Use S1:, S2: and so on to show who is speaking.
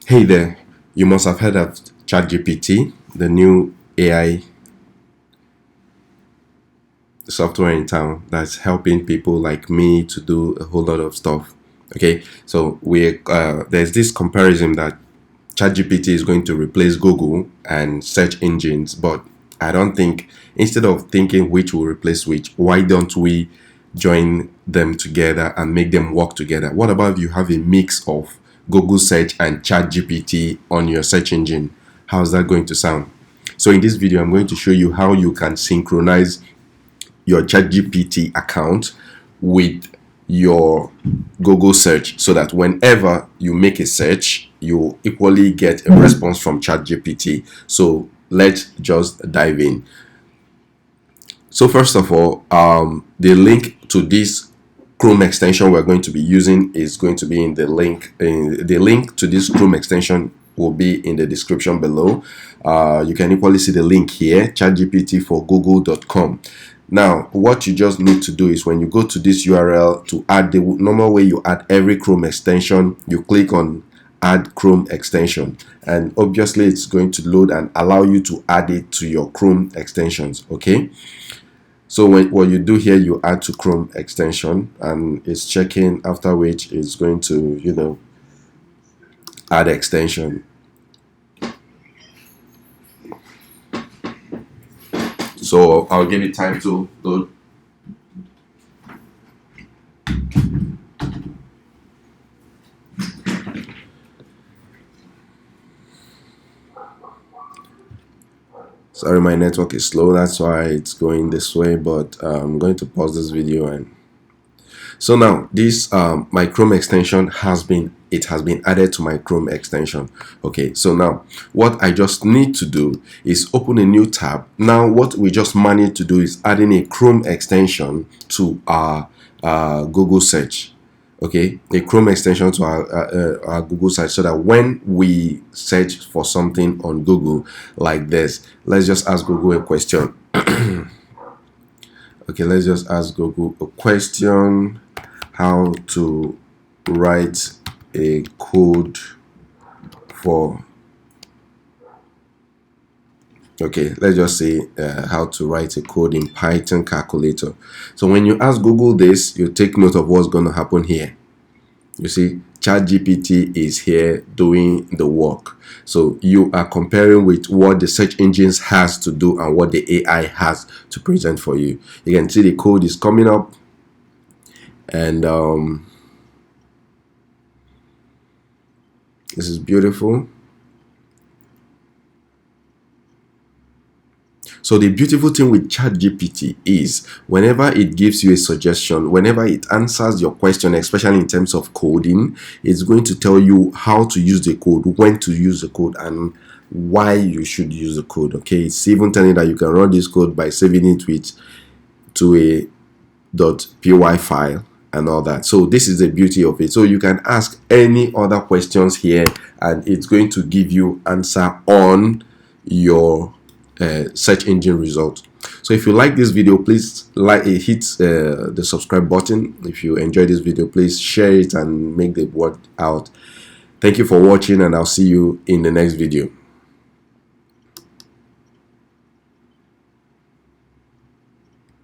S1: Hey there, you must have heard of ChatGPT, the new AI software in town that's helping people like me to do a whole lot of stuff. Okay, so there's this comparison that ChatGPT is going to replace Google and search engines, but I don't think, instead of thinking which will replace which, why don't we join them together and make them work together? What about if you have a mix of Google search and ChatGPT on your search engine? How's that going to sound? So in this video, I'm going to show you how you can synchronize your ChatGPT account with your Google search so that whenever you make a search, you equally get a response from ChatGPT. So let's just dive in. So first of all, the link to this Chrome extension we're going to be using is going to be in the link. The link to this Chrome extension will be in the description below. You can equally see the link here, chatgpt4google.com. Now, what you just need to do is when you go to this URL, to add the normal way you add every Chrome extension, you click on add Chrome extension, and obviously it's going to load and allow you to add it to your Chrome extensions. Okay, so what you do here, you add to Chrome extension and it's checking, after which it's going to add extension. So I'll give it time to load. Sorry, my network is slow, that's why it's going this way, but I'm going to pause this video. And so now this my Chrome extension has been added to my Chrome extension. Okay, so now what I just need to do is open a new tab. Now what we just managed to do is adding a Chrome extension to our Google search. Okay, a Chrome extension to our Google search, so that when we search for something on Google like this, let's just ask Google a question. Okay, let's just ask Google a question: how to write a code for, okay, let's just say how to write a code in Python calculator. So when you ask Google this, you take note of what's going to happen here. You see, ChatGPT is here doing the work. So you are comparing with what the search engines has to do and what the AI has to present for you. You can see the code is coming up, and this is beautiful. So the beautiful thing with ChatGPT is whenever it gives you a suggestion, whenever it answers your question, especially in terms of coding, it's going to tell you how to use the code, when to use the code, and why you should use the code. Okay, it's even telling you that you can run this code by saving it to a .py file and all that. So this is the beauty of it. So you can ask any other questions here and it's going to give you answer on your search engine result. So if you like this video, please hit the subscribe button. If you enjoyed this video, please share it and make the word out. Thank you for watching, and I'll see you in the next video.